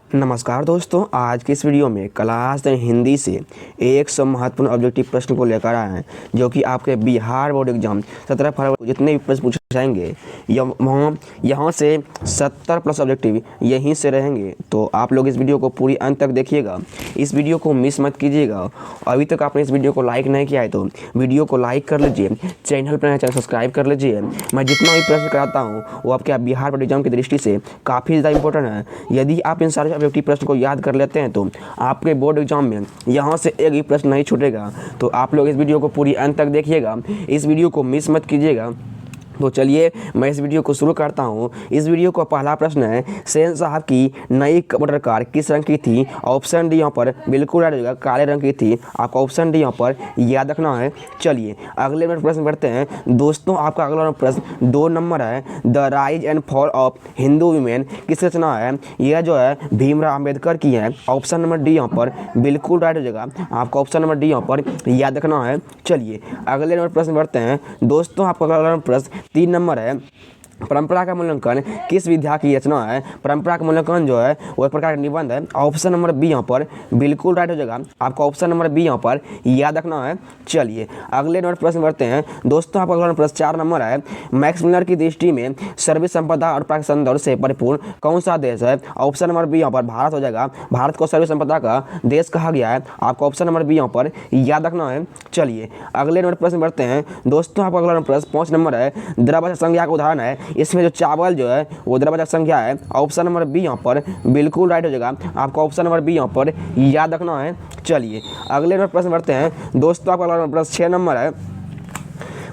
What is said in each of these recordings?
नमस्कार दोस्तों, आज की इस वीडियो में क्लास 10 हिंदी से 100 महत्वपूर्ण ऑब्जेक्टिव प्रश्न को लेकर आए हैं, जो कि आपके बिहार बोर्ड एग्जाम 17 फरवरी को जितने भी प्रश्न पूछे जाएंगे यहाँ से 70 प्लस ऑब्जेक्टिव यहीं से रहेंगे। तो आप लोग इस वीडियो को पूरी अंत तक देखिएगा, इस वीडियो को मिस मत कीजिएगा। अभी तक आपने इस वीडियो को लाइक नहीं किया है तो वीडियो को लाइक कर लीजिए, चैनल पर नया चैनल सब्सक्राइब कर लीजिए। मैं जितना भी प्रश्न कराता हूँ वो आपके बिहार बोर्ड एग्जाम की दृष्टि से काफ़ी ज़्यादा इंपॉर्टेंट है। यदि आप इन सारे ऑब्जेक्टिव प्रश्न को याद कर लेते हैं तो आपके बोर्ड एग्जाम में यहाँ से एक भी प्रश्न नहीं छूटेगा। तो आप लोग इस वीडियो को पूरी अंत तक देखिएगा, इस वीडियो को मिस मत कीजिएगा। तो चलिए मैं इस वीडियो को शुरू करता हूँ। इस वीडियो का पहला प्रश्न है, शहंशाह की नई मोटर कार किस रंग की थी? ऑप्शन डी यहाँ पर बिल्कुल राइट हो जाएगा, काले रंग की थी। आपका ऑप्शन डी यहाँ पर याद रखना है। चलिए अगले प्रश्न बढ़ते हैं। दोस्तों आपका अगला प्रश्न 2 नंबर है, the rise and fall of Hindu women किस रचना है? यह जो है भीमराव अम्बेडकर की है। ऑप्शन नंबर डी यहाँ पर बिल्कुल राइट हो जाएगा। आपका ऑप्शन नंबर डी यहाँ पर याद रखना है। चलिए अगले प्रश्न बढ़ते हैं। दोस्तों आपका अगला प्रश्न 3 नंबर है, परंपरा का मूल्यांकन किस विधा की रचना है? परंपरा का मूल्यांकन जो है वो एक प्रकार का निबंध है। ऑप्शन नंबर बी यहाँ पर बिल्कुल राइट हो जाएगा। आपका ऑप्शन नंबर बी यहाँ पर याद रखना है। चलिए अगले प्रश्न बढ़ते हैं। दोस्तों आपका अगला प्रश्न 4 नंबर है, मैक्स मिलर की दृष्टि में सर्व संपदा और प्राकृतिक सौंदर्य से परिपूर्ण कौन सा देश है? ऑप्शन नंबर बी यहाँ पर भारत हो जाएगा। भारत को सर्व संपदा का देश कहा गया है। आपका ऑप्शन नंबर बी यहाँ पर याद रखना है। चलिए अगले प्रश्न बढ़ते हैं। दोस्तों आपका अगला प्रश्न 5 नंबर है, द्रव्यवाचक संज्ञा का उदाहरण है। इसमें जो चावल जो है वो द्रव्यवाचक संज्ञा है। ऑप्शन नंबर बी यहाँ पर बिल्कुल राइट हो जाएगा। आपका ऑप्शन नंबर बी यहाँ पर याद रखना है। चलिए अगले प्रश्न बढ़ते हैं। दोस्तों आपका अगला प्रश्न 6 नंबर है,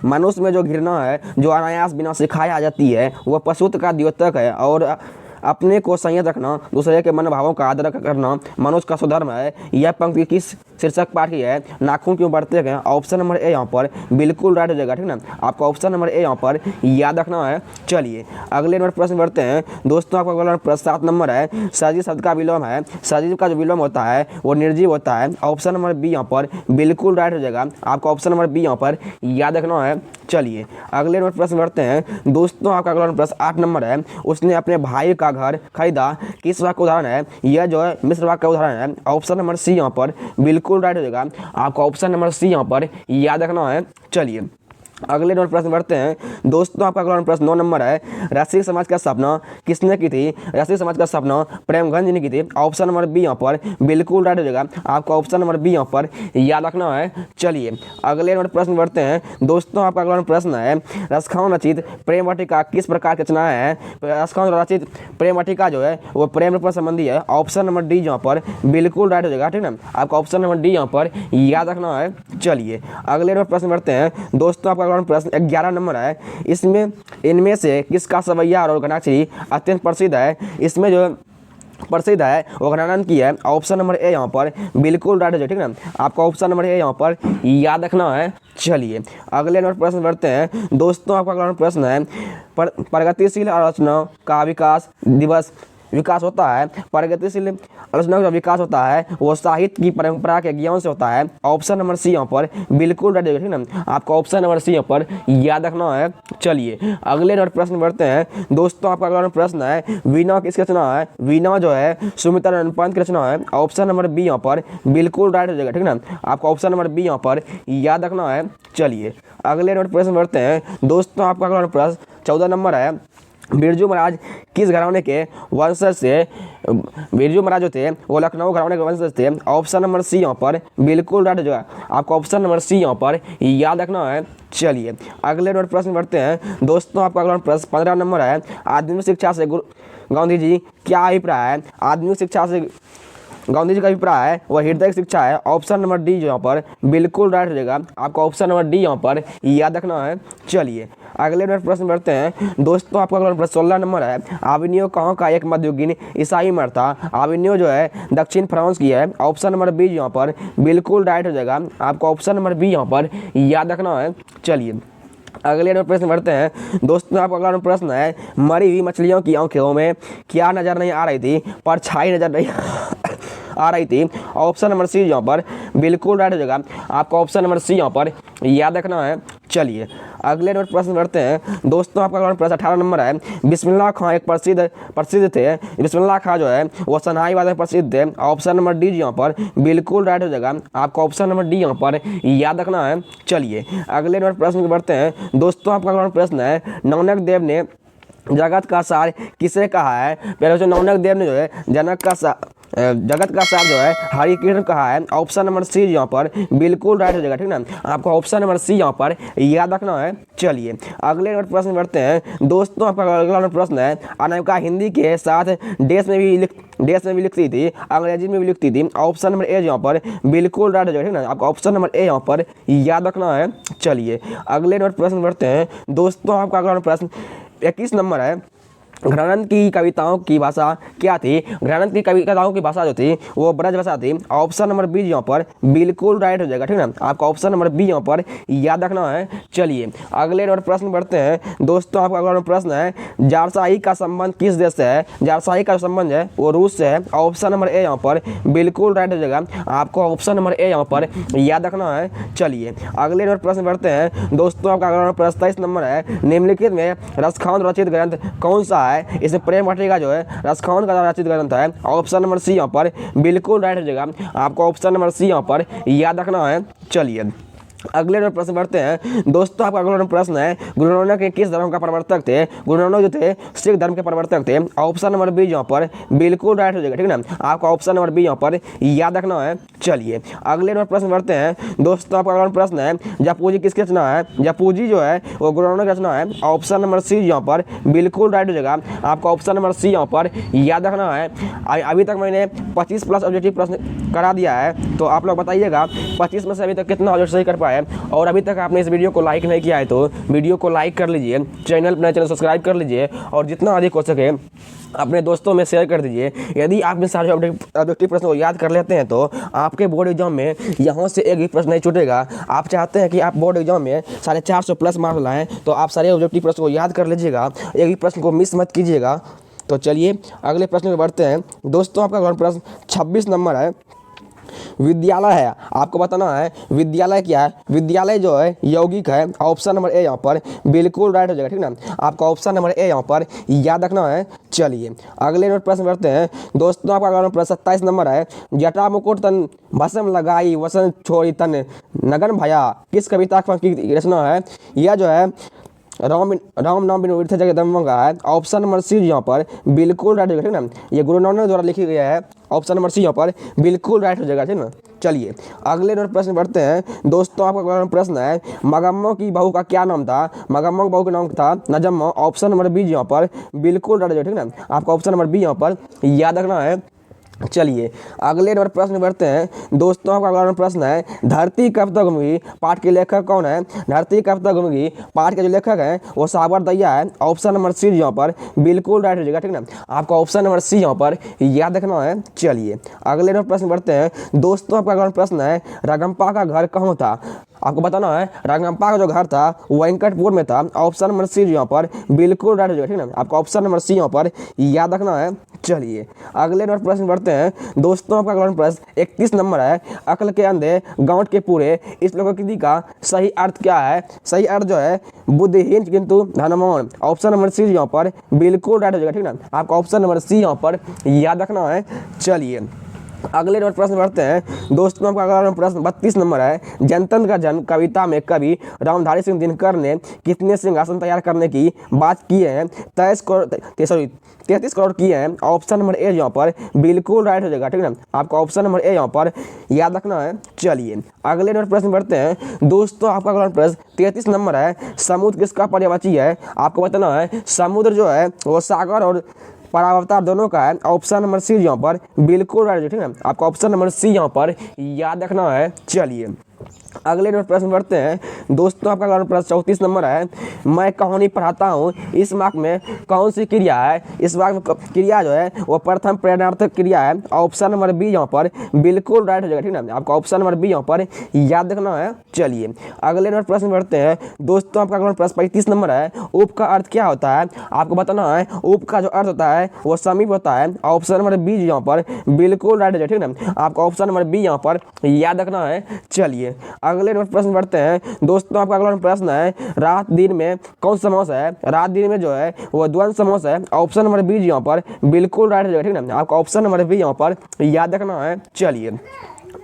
मनुष्य में जो घृणा है जो अनायास बिना सिखाया आ जाती है वह पशुत्व का द्योतक है, और अपने को संयत रखना, दूसरे के मनोभावों का आदर करना मनुष्य का स्वधर्म है। यह पंक्ति किस शीर्षक पाठ की है? नाखून क्यों बढ़ते हैं? ऑप्शन नंबर ए यहाँ पर बिल्कुल राइट हो जाएगा, ठीक ना। आपका ऑप्शन नंबर ए यहाँ पर याद रखना है। चलिए अगले प्रश्न बढ़ते हैं। दोस्तों आपका अगला प्रश्न 7 नंबर है, सजीव शब्द का विलोम है। सजीव का जो विलोम होता है वो निर्जीव होता है। ऑप्शन नंबर बी यहाँ पर बिल्कुल राइट हो जाएगा। आपका ऑप्शन नंबर बी यहाँ पर याद रखना है। चलिए अगले प्रश्न बढ़ते हैं। दोस्तों आपका अगला प्रश्न 8 नंबर है, उसने अपने भाई का घर खरीदा किस वाक्य का उदाहरण है? यह जो है मिश्र वाक्य का उदाहरण है। ऑप्शन नंबर सी यहाँ पर बिल्कुल राइट हो जाएगा। आपका ऑप्शन नंबर सी यहाँ पर याद रखना है। चलिए अगले प्रश्न बढ़ते हैं। दोस्तों आपका अगला प्रश्न 9 नंबर है, रसिक समाज का स्थापना किसने की थी? रसिक समाज का स्थापना प्रेमगंज जी ने की थी। ऑप्शन नंबर बी यहाँ पर बिल्कुल राइट हो जाएगा। आपका ऑप्शन नंबर बी यहाँ पर याद रखना है। चलिए अगले प्रश्न बढ़ते हैं। दोस्तों आपका अगला प्रश्न है, रसखान रचित प्रेम वाटिका किस प्रकार की रचना है? रसखान रचित प्रेम वाटिका जो है वो प्रेम पर संबंधी है। ऑप्शन नंबर डी यहाँ पर बिल्कुल राइट हो जाएगा, ठीक ना। आपका ऑप्शन नंबर डी यहाँ पर याद रखना है। चलिए अगले प्रश्न बढ़ते हैं। दोस्तों आपका प्रश्न 11 नंबर है, इनमें से किसका सवैया और घनाक्षरी अत्यंत प्रसिद्ध है? इसमें जो प्रसिद्ध है वो घनानंद की है। ऑप्शन नंबर ए यहाँ पर बिल्कुल राइट हो जाए, ठीक ना। आपका ऑप्शन नंबर ए यहाँ पर याद रखना है। चलिए अगले प्रश्न बढ़ते हैं। दोस्तों आपका अगला प्रश्न है, प्रगतिशील आलोचना का विकास होता है। प्रगतिशील आलोचना का विकास होता है वो साहित्य की परंपरा के ज्ञान से होता है। ऑप्शन नंबर सी यहाँ पर बिल्कुल राइट, ठीक ना। आपका ऑप्शन नंबर सी यहाँ पर याद रखना है। चलिए अगले प्रश्न बढ़ते हैं। दोस्तों आपका अगला प्रश्न है, वीणा किसकी रचना है? वीणा जो है सुमित्रा पंत की रचना है। ऑप्शन नंबर बी यहाँ पर बिल्कुल राइट हो जाएगा, ठीक ना। आपका ऑप्शन नंबर बी यहाँ पर याद रखना है। चलिए अगले प्रश्न बढ़ते हैं। दोस्तों आपका अगला प्रश्न 14 नंबर है, बिरजू महाराज किस घराने के वंशज थे? बिरजू महाराज जो थे वो लखनऊ घराने के वंशज थे। ऑप्शन नंबर सी यहाँ पर बिल्कुल राइट हो जाएगा। आपका ऑप्शन नंबर सी यहाँ पर याद रखना है। चलिए अगले प्रश्न बढ़ते हैं। दोस्तों आपका अगला प्रश्न 15 नंबर है, आधुनिक शिक्षा से गांधी जी क्या अभिप्राय है? आधुनिक शिक्षा से गांधी जी का अभिप्राय है वह हृदय शिक्षा है। ऑप्शन नंबर डी जो यहाँ पर बिल्कुल राइट हो जाएगा। आपका ऑप्शन नंबर डी यहाँ पर याद रखना है। चलिए अगले प्रश्न बढ़ते हैं। दोस्तों आपका अगला प्रश्न 16 नंबर है, आविनियो कहाँ का एक मध्ययुगीन ईसाई मठ था? आविनियो जो है दक्षिण फ्रांस की है। ऑप्शन नंबर बी यहाँ पर बिल्कुल राइट हो जाएगा। आपका ऑप्शन नंबर बी यहाँ पर याद रखना है। चलिए अगले प्रश्न बढ़ते हैं। दोस्तों आपका अगला प्रश्न है, मरी हुई मछलियों की आंखों में क्या नजर नहीं आ रही थी? परछाई नजर नहीं आ रही थी। ऑप्शन नंबर सी यहाँ पर बिल्कुल राइट हो जाएगा। आपका ऑप्शन नंबर सी यहाँ पर याद रखना है। चलिए अगले नंबर प्रश्न बढ़ते हैं दोस्तों। आपका अगला प्रश्न 18 नंबर है। बिस्मिल्लाह खां एक प्रसिद्ध थे। बिस्मिल्लाह खां जो है वो सनाई वादक प्रसिद्ध थे। ऑप्शन नंबर डी यहाँ पर बिल्कुल राइट हो जाएगा। आपको ऑप्शन नंबर डी यहाँ पर याद रखना है। चलिए अगले नंबर प्रश्न बढ़ते हैं दोस्तों। आपका अगला प्रश्न है नानक देव ने जगत का सार किसे कहा है। पहले नानक देव ने जो है जगत का सार जो है हरि कृष्ण कहा है। ऑप्शन नंबर सी यहाँ पर बिल्कुल राइट हो जाएगा, ठीक ना। आपको ऑप्शन नंबर सी यहाँ पर याद रखना है। चलिए अगले नंबर प्रश्न बढ़ते हैं दोस्तों। आपका अगला नंबर प्रश्न है अनामिका हिंदी के साथ देश में भी लिखती थी, अंग्रेजी में भी लिखती थी। ऑप्शन नंबर ए यहाँ पर बिल्कुल राइट हो जाएगा, ठीक ना। आपको ऑप्शन नंबर ए यहाँ पर याद रखना है। चलिए अगले नंबर प्रश्न बढ़ते हैं दोस्तों। आपका अगला प्रश्न 21 नंबर है। घरानंद की कविताओं की भाषा क्या थी। घरानंद की कविताओं की भाषा जो थी वो ब्रज भाषा थी। ऑप्शन नंबर बी यहाँ पर बिल्कुल राइट हो जाएगा, ठीक ना। आपका ऑप्शन नंबर बी यहाँ पर याद रखना है। चलिए अगले नंबर प्रश्न बढ़ते हैं दोस्तों। आपका अगला प्रश्न है जारशाही का संबंध किस देश से है। जारशाही का संबंध है वो रूस से है। ऑप्शन नंबर ए यहाँ पर बिल्कुल राइट हो जाएगा। आपको ऑप्शन नंबर ए यहाँ पर याद रखना है। चलिए अगले नंबर प्रश्न बढ़ते हैं दोस्तों। आपका अगला प्रश्न 23 नंबर है। निम्नलिखित में रसखान रचित ग्रंथ कौन सा है। इसमें प्रेम वाटिका जो है रसखान का रचित ग्रंथ है। ऑप्शन नंबर सी यहाँ पर बिल्कुल राइट हो जाएगा। आपको ऑप्शन नंबर सी यहाँ पर याद रखना है। चलिए अगले नंबर प्रश्न बढ़ते हैं दोस्तों। आपका अगला प्रश्न है गुरु नानक के किस धर्म का प्रवर्तक थे। गुरु नानक जो थे सिख धर्म के प्रवर्तक थे। ऑप्शन नंबर बी यहाँ पर बिल्कुल राइट हो जाएगा, ठीक ना। आपका ऑप्शन नंबर बी यहाँ पर याद रखना है। चलिए अगले नंबर प्रश्न बढ़ते हैं दोस्तों। आपका अगला प्रश्न है जपूजी किसकी रचना है। जपूजी जो है वो गुरु नानक की रचना है। ऑप्शन नंबर सी यहाँ पर बिल्कुल राइट हो जाएगा। आपका ऑप्शन नंबर सी यहाँ पर याद रखना है। अभी तक मैंने 25 प्लस ऑब्जेक्टिव प्रश्न करा दिया है, तो आप लोग बताइएगा 25 में से अभी तक कितना ऑब्जेक्ट सही कर पाए। और अभी तक आपने इस वीडियो को लाइक नहीं किया है तो वीडियो को लाइक कर लीजिए, चैनल सब्सक्राइब कर लीजिए और जितना अधिक हो सके अपने दोस्तों में शेयर कर दीजिए। यदि आप इन सारे ऑब्जेक्टिव प्रश्न को याद कर लेते हैं तो आपके बोर्ड एग्जाम में यहाँ से एक भी प्रश्न नहीं छूटेगा। आप चाहते हैं कि आप बोर्ड एग्जाम में 450 प्लस मार्क्स लाएँ तो आप सारे ऑब्जेक्टिव प्रश्न को याद कर लीजिएगा, एक भी प्रश्न को मिस मत कीजिएगा। तो चलिए अगले प्रश्न में बढ़ते हैं दोस्तों। आपका प्रश्न 26 नंबर है। विद्यालय है, आपको बताना है विद्यालय क्या है। विद्यालय जो है यौगिक है। ऑप्शन नंबर ए यहाँ पर बिल्कुल राइट हो जाएगा, ठीक ना। आपका ऑप्शन नंबर ए यहाँ पर याद रखना है। चलिए अगले नंबर प्रश्न बढ़ते हैं दोस्तों। आपका अगला प्रश्न 27 नंबर है। जटा मुकुट तन भस्म लगाई वसंत छोड़ी तन नगन भया किस कविता की रचना है। यह जो है राम नाम बिन तीर्थ जगदम्ब का है। ऑप्शन नंबर सी यहाँ पर बिल्कुल राइट हो जाएगा, ठीक ना। ये गुरु नानक द्वारा लिखी गई है। ऑप्शन नंबर सी यहाँ पर बिल्कुल राइट हो जाएगा, ठीक ना। चलिए अगले नंबर प्रश्न बढ़ते हैं दोस्तों। आपका अगला प्रश्न है मगम्मो की बहू का क्या नाम था। मगम्मो की बहू का नाम था नजम्मो। ऑप्शन नंबर बी यहाँ पर बिल्कुल राइट हो जाएगा, ठीक ना। आपका ऑप्शन नंबर बी यहाँ पर याद रखना है। चलिए अगले नंबर प्रश्न बढ़ते हैं दोस्तों। आपका अगला प्रश्न है धरती कब तक घूमेगी पाठ के लेखक कौन है। धरती कब तक घूमेगी पाठ के जो लेखक हैं वो सागर दैया है। ऑप्शन नंबर सी यहाँ पर बिल्कुल राइट हो जाएगा, ठीक ना। आपका ऑप्शन नंबर सी यहाँ पर याद रखना है। चलिए अगले नंबर प्रश्न बढ़ते हैं दोस्तों। आपका अगला प्रश्न है रगम्पा का घर कहाँ था। आपको बताना है रगम्पा का जो घर था वो वेंकटपुर में था। ऑप्शन नंबर सी यहाँ पर बिल्कुल राइट हो जाएगा, ठीक ना। आपका ऑप्शन नंबर सी यहाँ पर याद रखना है। चलिए अगले नंबर प्रश्न बढ़ते हैं दोस्तों। आपका अगला प्रश्न 31 नंबर है। अकल के अंधे गांठ के पूरे इस लोकोक्ति का सही अर्थ क्या है। सही अर्थ जो है बुद्धिहीन किंतु धनवान। ऑप्शन नंबर सी यहाँ पर बिल्कुल राइट हो जाएगा, ठीक ना। आपका ऑप्शन नंबर सी यहाँ पर याद रखना है। चलिए अगले नंबर प्रश्न बढ़ते हैं दोस्तों। आपका अगला प्रश्न 32 नंबर है। जनतंत्र का जन्म कविता में कवि रामधारी सिंह दिनकर ने कितने सिंहासन तैयार करने की बात की है। 33 करोड़ किए हैं। ऑप्शन नंबर ए यहाँ पर बिल्कुल राइट हो जाएगा, ठीक ना। आपका ऑप्शन नंबर ए यहाँ पर याद रखना है। चलिए अगले नंबर प्रश्न बढ़ते हैं दोस्तों। आपका अगला प्रश्न 33 नंबर है। समुद्र किसका पर्यायवाची है। आपको बताना है समुद्र जो है वो सागर और परावतार दोनों का है। ऑप्शन नंबर सी यहाँ पर बिल्कुल राइट, ठीक है। आपका ऑप्शन नंबर सी यहाँ पर याद रखना है। चलिए अगले नंबर प्रश्न बढ़ते हैं दोस्तों। आपका अगला प्रश्न 34 नंबर है। मैं कहानी पढ़ाता हूँ इस वाक्य में कौन सी क्रिया है। इस वाक्य में क्रिया जो है वो प्रथम प्रेरणार्थक क्रिया है। ऑप्शन नंबर बी यहाँ पर बिल्कुल राइट हो जाएगा, ठीक ना। आपका ऑप्शन नंबर बी यहाँ पर याद रखना है। चलिए अगले नंबर प्रश्न बढ़ते हैं दोस्तों। आपका अगला प्रश्न 35 नंबर है। उप का अर्थ क्या होता है। आपको बताना है उप का जो अर्थ होता है वो समीप होता है। ऑप्शन नंबर बी यहाँ पर बिल्कुल राइट हो जाएगा, ठीक ना। आपका ऑप्शन नंबर बी यहाँ पर याद रखना है। चलिए अगले नंबर प्रश्न बढ़ते हैं दोस्तों। आपका अगला प्रश्न है रात दिन में कौन सा समास है? रात दिन में जो है वो द्वंद्व समास है। ऑप्शन नंबर बी यहाँ पर बिल्कुल राइट हो जाएगा, ठीक ना। आपका ऑप्शन नंबर बी यहाँ पर याद रखना है। चलिए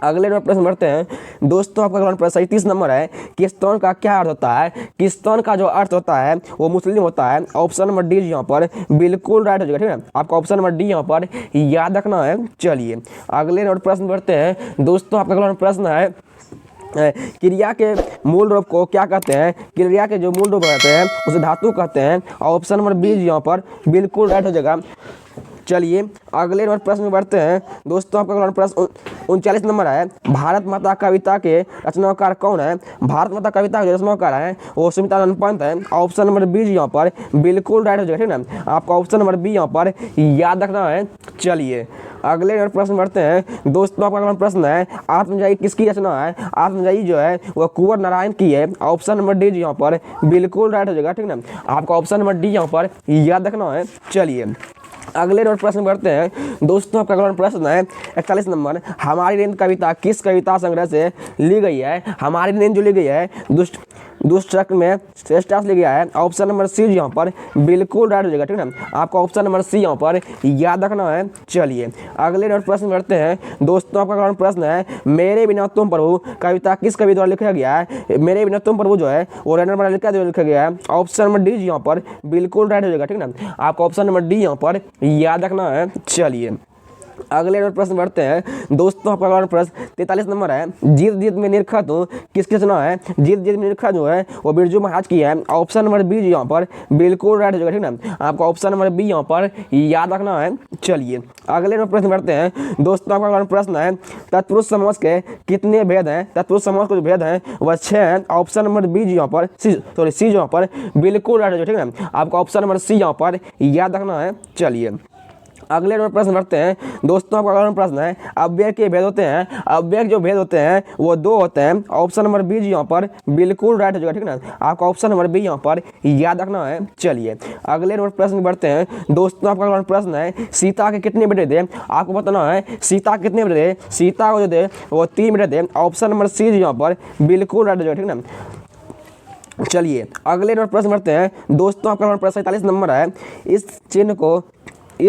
अगले नंबर प्रश्न बढ़ते हैं दोस्तों। आपका अगला प्रश्न 30 नंबर है किस्तौन का क्या अर्थ होता है? किस्तौन का जो अर्थ होता है वो मुस्लिम होता है। ऑप्शन नंबर डी यहाँ पर बिल्कुल राइट हो जाएगा, ठीक है। आपका ऑप्शन नंबर डी यहाँ पर याद रखना है। चलिए अगले नंबर प्रश्न बढ़ते हैं दोस्तों। आपका अगला प्रश्न है क्रिया के मूल रूप को क्या कहते हैं? क्रिया के जो मूल रूप कहते हैं उसे धातु कहते हैं। ऑप्शन नंबर बी यहाँ पर बिल्कुल राइट हो जाएगा। चलिए अगले नंबर प्रश्न में बढ़ते हैं दोस्तों। आपका अगला प्रश्न 39 नंबर है भारत माता कविता के रचनाकार कौन है? भारत माता कविता के जो रचनाकार है वो सुमित्रानंद पंत है। ऑप्शन नंबर बी यहाँ पर बिल्कुल राइट हो जाएगा, ठीक ना। आपका ऑप्शन नंबर बी यहाँ पर याद रखना है। चलिए अगले नंबर प्रश्न बढ़ते हैं दोस्तों। आपका अगला प्रश्न है आत्मजयी किसकी रचना है? आत्मजयी जो है वह कुंवर नारायण की है। ऑप्शन नंबर डी यहाँ पर बिल्कुल राइट हो जाएगा, ठीक ना। आपका ऑप्शन नंबर डी यहाँ पर याद रखना है। चलिए अगले नंबर प्रश्न बढ़ते हैं दोस्तों। आपका अगला प्रश्न है 41 नंबर हमारी नींद कविता किस कविता संग्रह से ली गई है? हमारी नींद जो ली गई है दुष्ट चक्र में श्रेष्ठ से ली गया है। ऑप्शन नंबर सी यहाँ पर बिल्कुल राइट हो जाएगा, ठीक ना। आपका ऑप्शन नंबर सी यहाँ पर याद रखना है। चलिए अगले नंबर प्रश्न बढ़ते हैं दोस्तों। आपका अगला प्रश्न है मेरे बिना तुम प्रभु कविता किस कवि द्वारा लिखा गया है? मेरे बिना तुम प्रभु जो है वो रैंडम द्वारा लिखा गया है। ऑप्शन नंबर डी यहाँ पर बिल्कुल राइट हो जाएगा, ठीक ना। आपका ऑप्शन नंबर डी यहाँ पर याद रखना है। चलिए अगले नंबर प्रश्न बढ़ते हैं दोस्तों। आपका अगला प्रश्न 43 नंबर है जीत जीत में निरखत हूँ किसकी रचना है? जीत जीत में निरखत जो है वो बिरजू महाराज की है। ऑप्शन नंबर बी यहाँ पर बिल्कुल राइट हो जाएगा, ठीक ना। आपका ऑप्शन नंबर बी यहाँ पर याद रखना है। चलिए अगले नंबर प्रश्न बढ़ते हैं दोस्तों। आपका अगला प्रश्न है तत्पुरुष समास के कितने भेद हैं? तत्पुरुष समास के जो भेद हैं वह 6 हैं। ऑप्शन नंबर बी यहाँ पर सी यहाँ पर बिल्कुल राइट हो जाएगा, ठीक ना। आपका ऑप्शन नंबर सी यहाँ पर याद रखना है। चलिए अगले नंबर प्रश्न बढ़ते हैं दोस्तों। आपका अगला प्रश्न है अव्यय के भेद होते हैं। अव्यय जो भेद होते हैं वो 2 होते हैं। ऑप्शन नंबर बी यहाँ पर बिल्कुल राइट हो जाएगा, ठीक ना। आपका ऑप्शन नंबर बी यहाँ पर याद रखना है। चलिए अगले नंबर प्रश्न बढ़ते हैं दोस्तों। आपका अगला प्रश्न है सीता के कितने बेटे थे? आपको बताना है सीता के कितने बेटे थे। सीता को जो थे वो 3 बेटे थे। ऑप्शन नंबर सी यहाँ पर बिल्कुल राइट हो जाएगा, ठीक ना। चलिए अगले नंबर प्रश्न बढ़ते हैं दोस्तों। आपका प्रश्न 47 नंबर है इस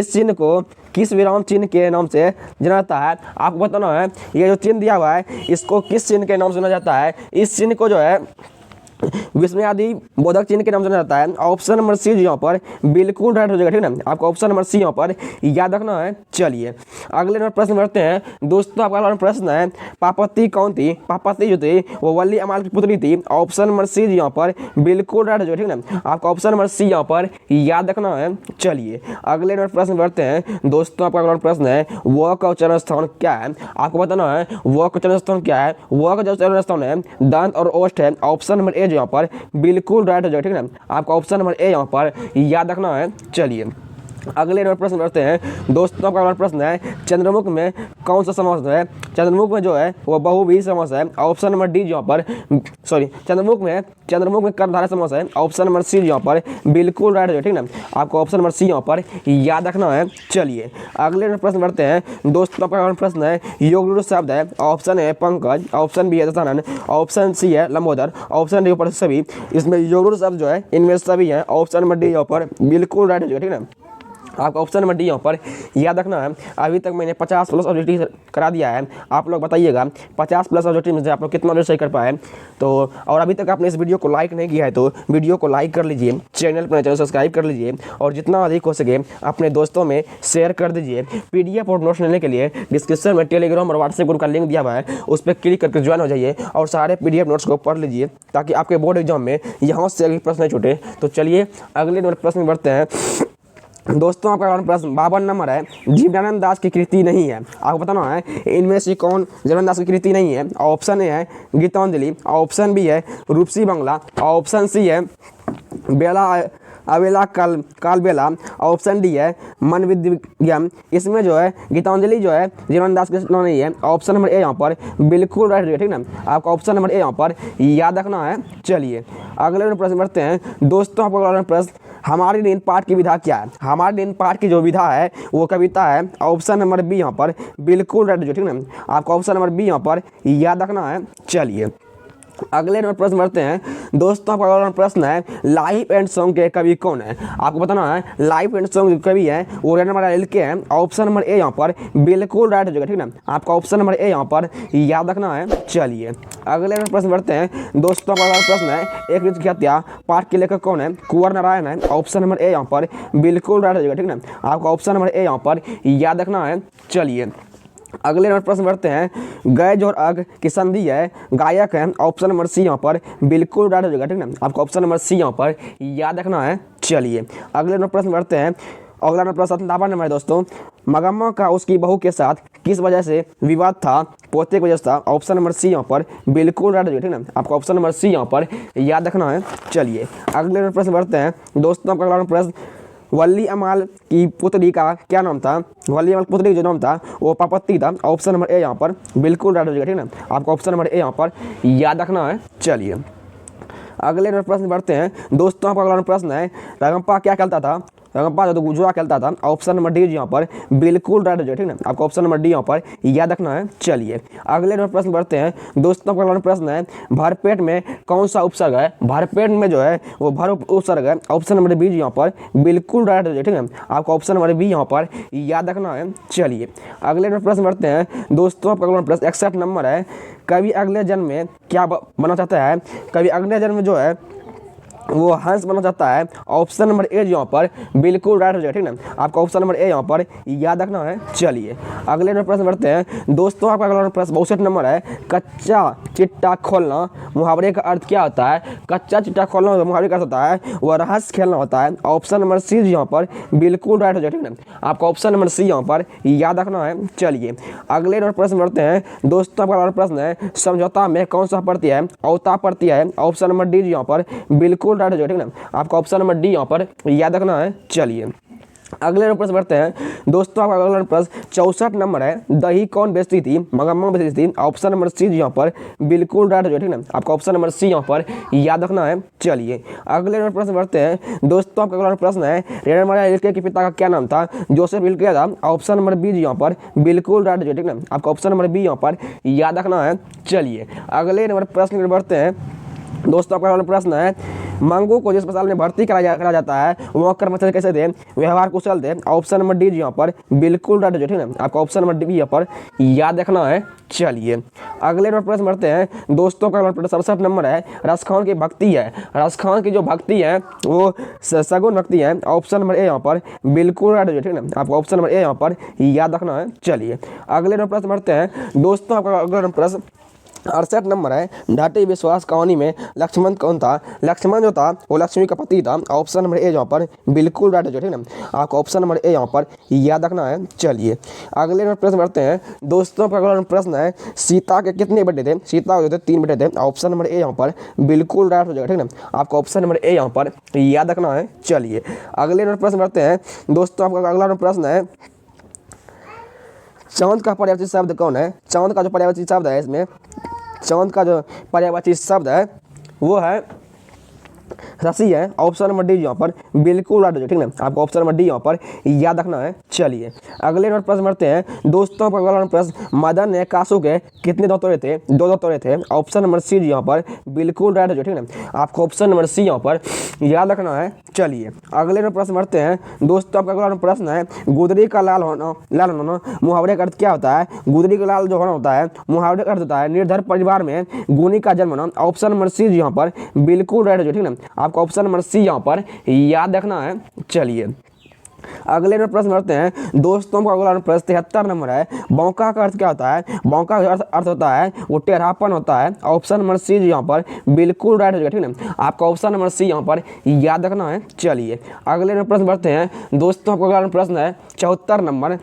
चिन्ह को किस विराम चिन्ह के नाम से जाना जाता है? आपको बताना है ये जो चिन्ह दिया हुआ है इसको किस चिन्ह के नाम से जाना जाता है? इस चिन्ह को जो है विस्मयादि बोधक चिन्ह के नाम से जाना जाता है। ऑप्शन नंबर सी यहाँ पर बिल्कुल राइट हो जाएगा, ठीक ना। आपका ऑप्शन नंबर सी यहाँ पर याद रखना है। चलिए अगले नंबर प्रश्न बढ़ते हैं दोस्तों। आपका अगला प्रश्न है पार्वती कौन थी? पार्वती जो थी वो वल्ली अमाल की पुत्री थी। ऑप्शन नंबर सी यहाँ पर बिल्कुल राइट हो जाएगा, ठीक ना। आपका ऑप्शन नंबर सी यहाँ पर याद रखना है। चलिए अगले नंबर प्रश्न बढ़ते हैं दोस्तों। आपका अगला प्रश्न है वह का उच्चारण स्थान क्या है? आपको बताना है वह का उच्चारण स्थान क्या है। वह का जो उच्चारण स्थान है दंत और ओष्ठ है। ऑप्शन नंबर ए यहाँ पर बिल्कुल राइट हो जाएगा, ठीक ना। आपका ऑप्शन नंबर ए यहाँ पर याद रखना है। चलिए अगले नंबर प्रश्न करते हैं दोस्तों। आपका अगला प्रश्न है चंद्रमुख में कौन सा समास है? चंद्रमुख में जो है वो बहुव्रीहि समास है। ऑप्शन नंबर डी यहाँ पर चंद्रमुख में कर्मधारय समास है। ऑप्शन नंबर सी यहाँ पर बिल्कुल राइट है, ठीक ना। आपको ऑप्शन नंबर सी यहाँ पर याद रखना है। चलिए अगले नंबर प्रश्न बढ़ते हैं दोस्तों। आपका अगला प्रश्न है योग शब्द है। ऑप्शन है पंकज, ऑप्शन बी है दशानंद, ऑप्शन सी है लंबोदर, ऑप्शन डी पर सभी। इसमें योग शब्द जो है इनमें सभी है। ऑप्शन नंबर डी यहाँ पर बिल्कुल राइट है, ठीक ना। आपका ऑप्शन नंबर डी यहाँ पर याद रखना है। अभी तक मैंने 50 प्लस ऑब्जेक्टिव करा दिया है। आप लोग बताइएगा 50 प्लस ऑब्जेक्टिव में से आप लोग कितना ऑब्जेक्ट सही कर पाए। तो और अभी तक आपने इस वीडियो को लाइक नहीं किया है तो वीडियो को लाइक कर लीजिए, चैनल सब्सक्राइब कर लीजिए और जितना अधिक हो सके अपने दोस्तों में शेयर कर दीजिए। PDF और नोट्स लेने के लिए डिस्क्रिप्शन में टेलीग्राम और व्हाट्सएप ग्रुप का लिंक दिया हुआ है, उस पर क्लिक करके ज्वाइन हो जाइए और सारे PDF नोट्स को पढ़ लीजिए ताकि आपके बोर्ड एग्जाम में यहाँ से अगले प्रश्न नहीं छूटे। तो चलिए अगले प्रश्न में बढ़ते हैं दोस्तों। आपका प्रश्न 52 नंबर है जीवनानंद दास की कृति नहीं है। आपको बताना है इनमें से कौन जीवनानंद दास की कृति नहीं है। ऑप्शन ए है गीतांजलि, ऑप्शन बी है रूपसी बंगला, ऑप्शन सी है बेला अवेला कालबेला, ऑप्शन डी है मन विद्यम। इसमें जो है गीतांजलि जो है जीवनानंद दास की रचना नहीं है। ऑप्शन नंबर ए यहाँ पर बिल्कुल राइट है, ठीक ना। आपका ऑप्शन नंबर ए यहाँ पर याद रखना है। चलिए अगले प्रश्न बढ़ते हैं दोस्तों। आपका अगला प्रश्न हमारी नींद पाठ की विधा क्या है? हमारी नींद पाठ की जो विधा है वो कविता है। ऑप्शन नंबर बी यहाँ पर बिल्कुल राइट है, ठीक ना। आपका ऑप्शन नंबर बी यहाँ पर याद रखना है। चलिए अगले नंबर प्रश्न बढ़ते हैं दोस्तों। आपका अगला प्रश्न है लाइफ एंड सॉन्ग के कवि कौन है? आपको बताना है लाइफ एंड सॉन्ग जो कवि है वो रहने वाला एल के है। ऑप्शन नंबर ए यहाँ पर बिल्कुल राइट हो जाएगा, ठीक है। आपका ऑप्शन नंबर ए यहाँ पर याद रखना है। चलिए अगले नंबर प्रश्न बढ़ते हैं दोस्तों। आपका अगला प्रश्न है एक की हत्या पाठ के लेखक कौन है? कुंवर नारायण है। ऑप्शन नंबर ए यहाँ पर बिल्कुल राइट हो जाएगा, ठीक है। आपका ऑप्शन नंबर ए यहाँ पर याद रखना है। चलिए अगले नंबर प्रश्न बढ़ते हैं गैज और अग की संधि है गायक है। ऑप्शन नंबर सी यहाँ पर बिल्कुल राइट हो जाएगा, ठीक है। आपको ऑप्शन नंबर सी यहाँ पर याद रखना है। चलिए अगले नंबर प्रश्न बढ़ते हैं। अगला नंबर प्रश्न 57 नंबर है दोस्तों। मगम्मा का उसकी बहू के साथ किस वजह से विवाद था? पोते की वजह से था। ऑप्शन नंबर सी यहाँ पर बिल्कुल राइट हो जाएगा, ठीक है। आपको ऑप्शन नंबर सी यहाँ पर याद रखना है। चलिए अगले नंबर प्रश्न बढ़ते हैं दोस्तों। आपका अगला प्रश्न वली अमाल की पुत्री का क्या नाम था? वली अमाल पुत्री जो नाम था वो पापत्ती था। ऑप्शन नंबर ए यहाँ पर बिल्कुल राइट हो जाएगा, ठीक है ना। आपको ऑप्शन नंबर ए यहाँ पर याद रखना है। चलिए अगले नंबर प्रश्न बढ़ते हैं दोस्तों। आपका अगला प्रश्न है रगम्पा क्या कहता था? रगम्पा जो गुजरा खेलता था। ऑप्शन नंबर डी यहाँ पर बिल्कुल राइट हो जाएगा, ठीक है। आपको ऑप्शन नंबर डी यहाँ पर याद रखना है। चलिए अगले नंबर प्रश्न बढ़ते हैं दोस्तों। आपका अगला प्रश्न है भरपेट में कौन सा उपसर्ग है? भरपेट में जो है वो भर उपसर्ग है। ऑप्शन नंबर बी यहाँ पर बिल्कुल राइट हो जाएगा, ठीक है। आपको ऑप्शन नंबर बी यहाँ पर याद रखना है। चलिए अगले नंबर प्रश्न बढ़ते हैं दोस्तों। आपका अगला प्रश्न 61 नंबर है कभी अगले जन्म में क्या बनना चाहता है? कभी अगले जन्म में जो है वो हंस बनना चाहता है। ऑप्शन नंबर ए यहाँ पर बिल्कुल राइट हो जाएगा, ठीक है। आपका ऑप्शन नंबर ए यहाँ पर याद रखना है। चलिए अगले नंबर प्रश्न बढ़ते हैं दोस्तों। आपका अगला प्रश्न 62 नंबर है कच्चा चिट्टा खोलना मुहावरे का अर्थ क्या होता है? कच्चा चिट्टा खोलना मुहावरे का अर्थ होता है वह रहस्य खेलना होता है। ऑप्शन नंबर सी यहाँ पर बिल्कुल राइट हो जाएगा, ठीक है। आपका ऑप्शन नंबर सी यहाँ पर याद रखना है। चलिए अगले नंबर प्रश्न बढ़ते हैं दोस्तों। आपका अगला प्रश्न है समझौता में कौन सा प्रत्यय है? औता प्रत्यय है। ऑप्शन नंबर डी यहाँ पर बिल्कुल राइट हो जाएगा, ठीक है। आपका ऑप्शन नंबर डी यहाँ पर याद रखना है। चलिए अगले नंबर प्रश्न बढ़ते हैं दोस्तों। आपका अगला प्रश्न 64 नंबर है दही कौन बेचती थी? मगम्मा बेचती थी। ऑप्शन नंबर सी यहाँ पर बिल्कुल राइट हो जाएगा, ठीक है। आपका ऑप्शन नंबर सी यहाँ पर याद रखना है। चलिए अगले नंबर प्रश्न बढ़ते हैं दोस्तों। आपका अगला प्रश्न है रेणा मारिया रिल्के के पिता का क्या नाम था? जोसेफ रिल्के था। ऑप्शन नंबर बी यहाँ पर बिल्कुल राइट हो जाएगा, ठीक है। आपका ऑप्शन नंबर बी यहाँ पर याद रखना है। चलिए अगले नंबर प्रश्न बढ़ते हैं दोस्तों। आपका अगला प्रश्न है मंगू को जिस अस्पताल में भर्ती करा जाता है वह कर्मचारी कैसे थे? व्यवहार कुशल थे। ऑप्शन नंबर डी यहाँ पर बिल्कुल राइट हो जाएगा, ठीक है। आपका ऑप्शन नंबर डी यहाँ पर याद रखना है। चलिए अगले नंबर प्रश्न बढ़ते हैं दोस्तों। का प्रश्न 67 नंबर है रसखान की भक्ति है। रसखान की जो भक्ति है वो सगुन भक्ति है। ऑप्शन नंबर ए यहाँ पर बिल्कुल राइट हो जाएगा, ठीक है। आपका ऑप्शन नंबर ए यहाँ पर याद रखना है। चलिए अगले नंबर प्रश्न बढ़ते हैं दोस्तों। आपका अगला प्रश्न 68 नंबर है ढाटी विश्वास कहानी में लक्ष्मण कौन था? लक्ष्मण जो था वो लक्ष्मी का पति था। ऑप्शन नंबर ए यहाँ पर बिल्कुल राइट हो जाएगा, ठीक है। आपको ऑप्शन नंबर ए यहाँ पर याद रखना है। चलिए अगले नंबर प्रश्न बढ़ते हैं दोस्तों। का अगला प्रश्न है सीता के कितने बेटे थे? सीता के 3 बेटे थे। ऑप्शन नंबर ए यहाँ पर बिल्कुल राइट हो जाएगा, ठीक है। आपको ऑप्शन नंबर ए यहाँ पर याद रखना है। चलिए अगले नंबर प्रश्न बढ़ते हैं दोस्तों। आपका अगला प्रश्न है चांद का पर्यायवाची शब्द कौन है? चांद का जो पर्यायवाची शब्द है इसमें चांद का जो पर्यायवाची शब्द है वो है राशि है। ऑप्शन नंबर डी यहाँ पर बिल्कुल राइट हो जाएगा, ठीक है। आपको ऑप्शन नंबर डी यहाँ पर याद रखना है। चलिए अगले नंबर प्रश्न बढ़ते हैं दोस्तों। का अगला प्रश्न मदन ने कासू के कितने दांत तोड़े थे? 2 दांत तोड़े थे। ऑप्शन नंबर सी यहाँ पर बिल्कुल राइट हो जाएगा, ठीक है। आपको ऑप्शन नंबर सी यहाँ पर याद रखना है। चलिए अगले नंबर प्रश्न बढ़ते हैं दोस्तों। आपका अगला प्रश्न है गुदरी का लाल होना मुहावरे का अर्थ क्या होता है? गुदरी का लाल जो होना होता है मुहावरे का अर्थ होता है निर्धन परिवार में गुनी का जन्म होना। ऑप्शन नंबर सी यहाँ पर बिल्कुल राइट हो जाएगा, ठीक है। आपको ऑप्शन नंबर सी यहाँ पर याद रखना है। चलिए अगले नंबर प्रश्न बढ़ते हैं दोस्तों। का अगला प्रश्न 73 नंबर है बौका का अर्थ क्या होता है? बौका का अर्थ होता है वो टेढ़ापन होता है। ऑप्शन नंबर सी यहाँ पर बिल्कुल राइट हो जाएगा, ठीक है। आपका ऑप्शन नंबर सी यहाँ पर याद रखना है। चलिए अगले नंबर प्रश्न बढ़ते हैं दोस्तों। आपका अगला प्रश्न है 74 नंबर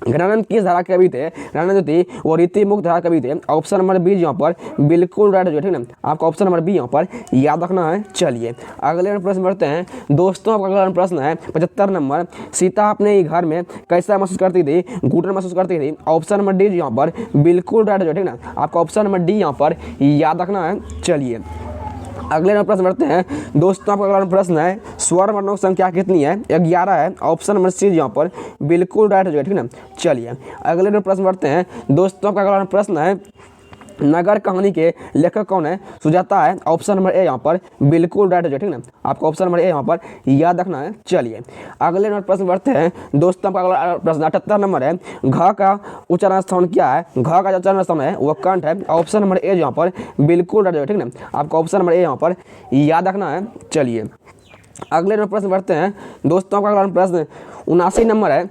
ज्ञानानंद किस धारा के कवि थे? ज्ञानानंद थी वो रीति मुक्त धारा कवि थे। ऑप्शन नंबर बी यहाँ पर बिल्कुल राइट हो जाएगा, ठीक है। आपका ऑप्शन नंबर बी यहाँ पर याद रखना है। चलिए अगले प्रश्न बढ़ते हैं दोस्तों। आपका अगला प्रश्न है 75 नंबर सीता अपने घर में कैसा महसूस करती थी? घुटन महसूस करती थी। ऑप्शन नंबर डी यहाँ पर बिल्कुल राइट हो जाएगा, ठीक है। आपका ऑप्शन नंबर डी यहाँ पर याद रखना है। चलिए अगले नंबर प्रश्न बढ़ते हैं दोस्तों। आपका अगला प्रश्न है स्वर्ण वर्णों की संख्या कितनी है? 11 है। ऑप्शन नंबर सी यहाँ पर बिल्कुल राइट हो जाएगा, ठीक है। चलिए अगले नंबर प्रश्न बढ़ते हैं दोस्तों। आपका अगला प्रश्न है नगर कहानी के लेखक कौन है? सुजाता है। ऑप्शन नंबर ए यहाँ पर बिल्कुल राइट हो जाए, ठीक ना। आपको ऑप्शन नंबर ए यहाँ पर याद रखना है। चलिए अगले नंबर प्रश्न बढ़ते हैं दोस्तों। का अगला प्रश्न 78 नंबर है। घ का उच्चारण स्थान क्या है? घ का जो उच्चारण स्थान है वो कंठ है। ऑप्शन नंबर ए यहाँ पर बिल्कुल राइट हो जाए, ठीक ना। आपको ऑप्शन नंबर ए यहाँ पर याद रखना है। चलिए अगले नंबर प्रश्न बढ़ते हैं दोस्तों। का अगला प्रश्न 79 नंबर है।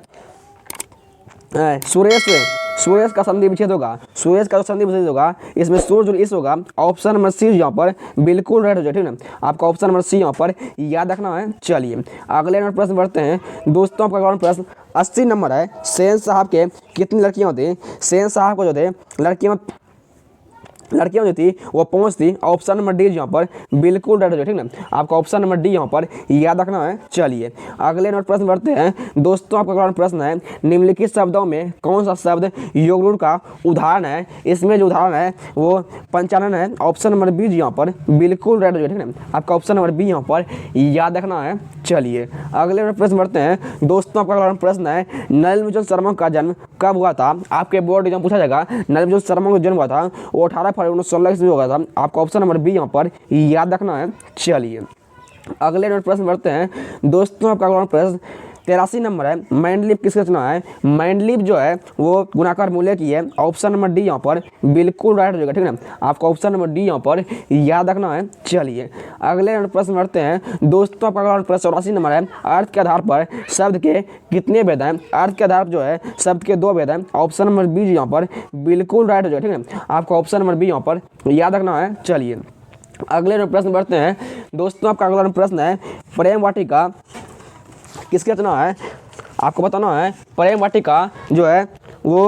सुरेश का संधि विच्छेद होगा। सुरेश का जो संधि विच्छेद होगा इसमें सूर्य और इस होगा। ऑप्शन नंबर सी यहाँ पर बिल्कुल राइट हो जाए, ठीक ना। आपका ऑप्शन नंबर सी यहाँ पर याद रखना है। चलिए अगले नंबर प्रश्न बढ़ते हैं दोस्तों। का अगला प्रश्न 80 नंबर है। सेन साहब के कितनी लड़कियाँ होती? सेन साहब को जो थे लड़कियां जो थी वो 5 थी। ऑप्शन नंबर डी यहाँ पर बिल्कुल राइट हो जाए, ठीक ना। आपका ऑप्शन नंबर डी यहाँ पर याद रखना है। चलिए अगले नंबर प्रश्न बढ़ते हैं दोस्तों। आपका अगला प्रश्न है निम्नलिखित शब्दों में कौन सा शब्द योग रूढ़ का उदाहरण है? इसमें जो उदाहरण है वो पंचानन है। ऑप्शन नंबर बी यहाँ पर बिल्कुल राइट हो जाए, ठीक ना। आपका ऑप्शन नंबर बी यहाँ पर याद रखना है। चलिए अगले नंबर प्रश्न बढ़ते हैं दोस्तों। आपका अगला प्रश्न है नलिनी मित्तल शर्मा का जन्म कब हुआ था? आपके बोर्ड एग्जाम पूछा जाएगा। नलिनी मित्तल शर्मा का जन्म हुआ था वो 18 फरवरी 1916 ईस्वी होगा था। आपका ऑप्शन नंबर बी यहाँ पर याद रखना है। चलिए अगले नंबर प्रश्न बढ़ते हैं दोस्तों। आपका अगला प्रश्न 83 नंबर है। मैंडलिप किसकी रचना है? मैंडलिप जो है वो गुणाकार मूल्य की है। ऑप्शन नंबर डी यहाँ पर बिल्कुल राइट हो जाएगा, ठीक है ना। आपका ऑप्शन नंबर डी यहाँ पर याद रखना है। चलिए अगले नंबर प्रश्न बढ़ते हैं दोस्तों। आपका अगला प्रश्न 84 नंबर है। अर्थ के आधार पर शब्द के कितने भेद हैं? अर्थ के आधार पर जो है शब्द के 2 भेद हैं। ऑप्शन नंबर बी यहाँ पर बिल्कुल राइट हो जाएगा, ठीक है। आपका ऑप्शन नंबर बी यहाँ पर याद रखना है। चलिए अगले प्रश्न बढ़ते हैं दोस्तों। आपका अगला प्रश्न है प्रेम वाटिका किसकी रचना है? आपको बताना है प्रेम वाटिका जो है वो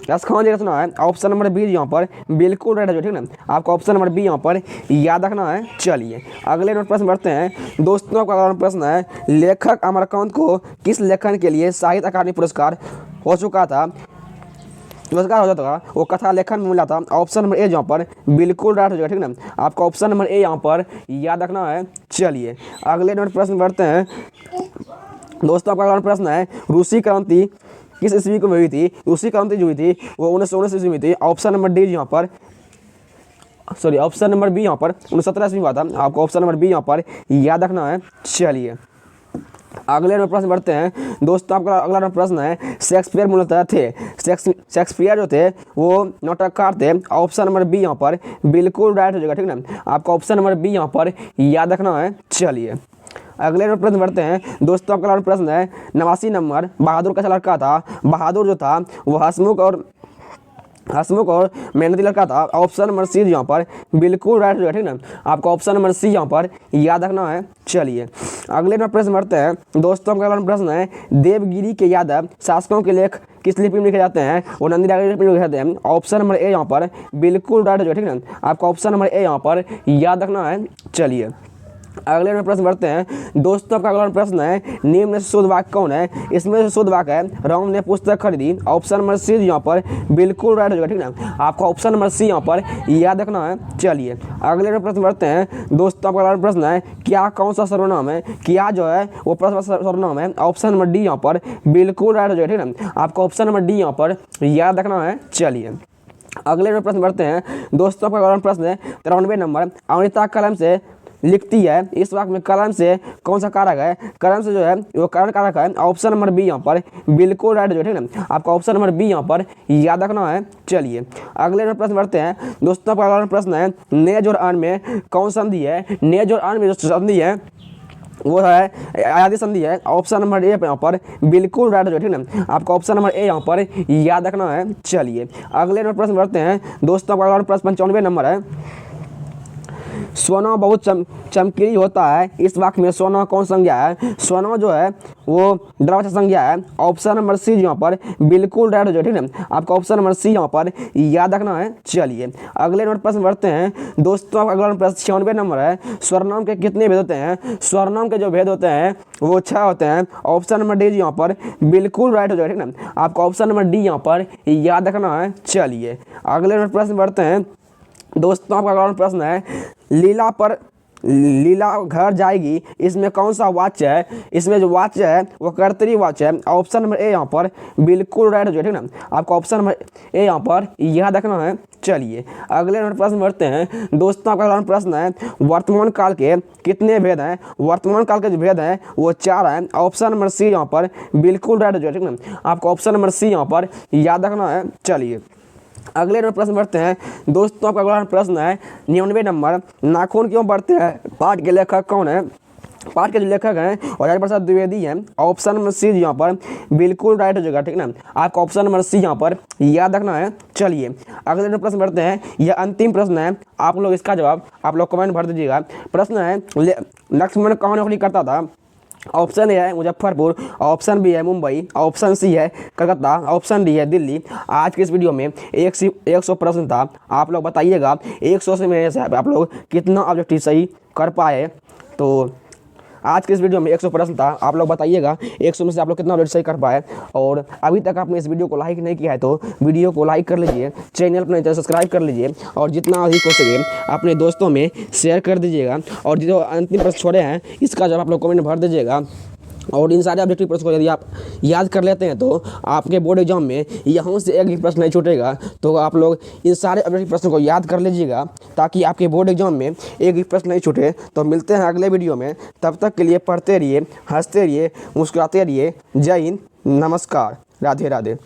यश खान की रचना है। ऑप्शन नंबर बी यहाँ पर बिल्कुल राइट है, ठीक ना। आपका ऑप्शन नंबर बी यहाँ पर याद रखना है। चलिए अगले प्रश्न बढ़ते हैं दोस्तों। आपका अगला प्रश्न है लेखक अमरकांत को किस लेखन के लिए साहित्य अकादमी पुरस्कार हो चुका था? पुरस्कार हो जाता था वो कथा लेखन में मिला था। ऑप्शन नंबर ए यहाँ पर बिल्कुल राइट हो जाएगा, ठीक ना। आपका ऑप्शन नंबर ए यहाँ पर याद रखना है। चलिए अगले प्रश्न बढ़ते हैं दोस्तों। आपका अगला प्रश्न है रूसी क्रांति किस ईस्वी को हुई थी? रूसी क्रांति जो हुई थी वो 1919 ईस्वी में थी। ऑप्शन नंबर डी यहाँ पर ऑप्शन नंबर बी यहाँ पर 1917 ईस्वी में हुआ था। आपको ऑप्शन नंबर बी यहाँ पर याद रखना है। चलिए अगले प्रश्न बढ़ते हैं दोस्तों। आपका अगला प्रश्न है शेक्सपियर मूलतः थे। शेक्सपियर जो थे वो नाटककार थे। ऑप्शन नंबर बी यहाँ पर बिल्कुल राइट हो जाएगा, ठीक ना। आपका ऑप्शन नंबर बी यहाँ पर याद रखना है। चलिए अगले प्रश्न बढ़ते हैं दोस्तों। आपका प्रश्न है 89 नंबर। बहादुर कैसा लड़का था? बहादुर जो था वो हसमुख और मेहनती लड़का था। ऑप्शन नंबर सी यहाँ पर बिल्कुल राइट हो जाएगा, ठीक ना। आपका ऑप्शन नंबर सी यहाँ पर याद रखना है। चलिए अगले प्रश्न बढ़ते हैं दोस्तों। आपका प्रश्न है देवगिरी के यादव शासकों के लेख किस लिपि में लिखे जाते हैं? वो नंदी लिपि में लिखे जाते हैं। ऑप्शन नंबर ए यहाँ पर बिल्कुल राइट हो जाएगा, ठीक ना। आपका ऑप्शन नंबर ए यहाँ पर याद रखना है। चलिए अगले प्रश्न बढ़ते हैं दोस्तों। आपका अगला प्रश्न है निम्न में शुद्ध वाक्य कौन है? इसमें से शुद्ध वाक्य है राम ने पुस्तक खरीदी। ऑप्शन नंबर सी यहाँ पर बिल्कुल राइट हो जाएगा, ठीक ना। आपका ऑप्शन नंबर सी यहाँ पर याद रखना है। चलिए अगले प्रश्न बढ़ते हैं दोस्तों। आपका अगला प्रश्न है क्या कौन सा सर्वनाम है? क्या जो है वो प्रश्न सर्वनाम है। ऑप्शन नंबर डी यहाँ पर बिल्कुल राइट हो जाएगा, ठीक ना। आपका ऑप्शन नंबर डी यहाँ पर याद रखना है। चलिए अगले प्रश्न बढ़ते हैं दोस्तों। आपका अगला प्रश्न है 93 नंबर। अमृता कलम से लिखती है। इस वाक्य में कलम से कौन सा कारक है? कलम से जो है वो करण कारक है। ऑप्शन नंबर बी यहाँ पर बिल्कुल राइट हो जाएगा, ठीक ना। आपका ऑप्शन नंबर बी यहाँ पर याद रखना है। चलिए अगले प्रश्न बढ़ते हैं दोस्तों। आपका अगला प्रश्न है नेज और अन में कौन संधि है? नेज और अन में जो संधि है वो है आदि संधि है। ऑप्शन नंबर ए यहाँ पर बिल्कुल राइट हो जाएगा, ठीक ना। आपका ऑप्शन नंबर ए यहाँ पर याद रखना है। चलिए अगले प्रश्न बढ़ते हैं दोस्तों। आपका अगला प्रश्न 95 नंबर है। सोना बहुत चमकीली होता है। इस वाक्य में सोना कौन संज्ञा है? सोना जो है वो द्रववाचक संज्ञा है। ऑप्शन नंबर सी यहाँ पर बिल्कुल राइट हो जाए, ठीक है। आपका ऑप्शन नंबर सी यहाँ पर याद रखना है। चलिए अगले प्रश्न बढ़ते हैं दोस्तों। आपका अगला प्रश्न 96 नंबर है। स्वरनाम के कितने भेद होते हैं? स्वरनाम के जो भेद होते हैं वो 6 होते हैं। ऑप्शन नंबर डी यहाँ पर बिल्कुल राइट हो जाए, ठीक है। आपका ऑप्शन नंबर डी यहाँ पर याद रखना है। चलिए अगले प्रश्न बढ़ते हैं दोस्तों। आपका अगला प्रश्न है लीला घर जाएगी, इसमें कौन सा वाच्य है? इसमें जो वाच्य है वो कर्तरी वाच्य है। ऑप्शन नंबर ए यहाँ पर बिल्कुल राइट हो जाए, ठीक ना। आपको ऑप्शन नंबर ए यहाँ पर याद रखना है। चलिए अगले नंबर प्रश्न बढ़ते हैं दोस्तों। आपका अगला प्रश्न है वर्तमान काल के कितने भेद हैं? वर्तमान काल के जो भेद हैं वो 4 हैं। ऑप्शन नंबर सी यहाँ पर बिल्कुल राइट हो जाए, ठीक ना। आपको ऑप्शन नंबर सी यहाँ पर याद रखना है। चलिए अगले नंबर प्रश्न बढ़ते हैं दोस्तों। आपका अगला प्रश्न है 99 नंबर, नाखून क्यों बढ़ते हैं? पाठ के लेखक कौन है? पाठ के जो लेखक हैं राजेंद्र प्रसाद द्विवेदी हैं। ऑप्शन नंबर सी यहाँ पर बिल्कुल राइट हो जाएगा, ठीक ना। आपको ऑप्शन नंबर सी यहाँ पर याद रखना है। चलिए अगले नंबर प्रश्न बढ़ते हैं, यह अंतिम प्रश्न है। आप लोग इसका जवाब आप लोग कमेंट भर दीजिएगा। प्रश्न है लक्ष्मण कहाँ नौकरी करता था? ऑप्शन ए है मुजफ्फरपुर, ऑप्शन बी है मुंबई, ऑप्शन सी है कलकत्ता, ऑप्शन डी है दिल्ली। आज के इस वीडियो में 100 प्रश्न था। आप लोग बताइएगा 100 से में से आप लोग कितना ऑब्जेक्टिव सही कर पाए। तो आज के इस वीडियो में 100 प्रश्न था। आप लोग बताइएगा 100 में से आप लोग कितना ऑब्जेक्टिव सही कर पाए। और अभी तक आपने इस वीडियो को लाइक नहीं किया है तो वीडियो को लाइक कर लीजिए, चैनल पर सब्सक्राइब कर लीजिए और जितना अधिक हो सके अपने दोस्तों में शेयर कर दीजिएगा। और जो अंतिम प्रश्न छोड़े हैं इसका जब आप लोग कमेंट भर दीजिएगा। और इन सारे ऑब्जेक्टिव प्रश्न को यदि आप याद कर लेते हैं तो आपके बोर्ड एग्जाम में यहाँ से एक भी प्रश्न नहीं छूटेगा। तो आप लोग इन सारे ऑब्जेक्टिव प्रश्नों को याद कर लीजिएगा ताकि आपके बोर्ड एग्जाम में एक भी प्रश्न नहीं छूटे। तो मिलते हैं अगले वीडियो में, तब तक के लिए पढ़ते रहिए, हंसते रहिए, मुस्कुराते रहिए। जय हिंद, नमस्कार, राधे राधे।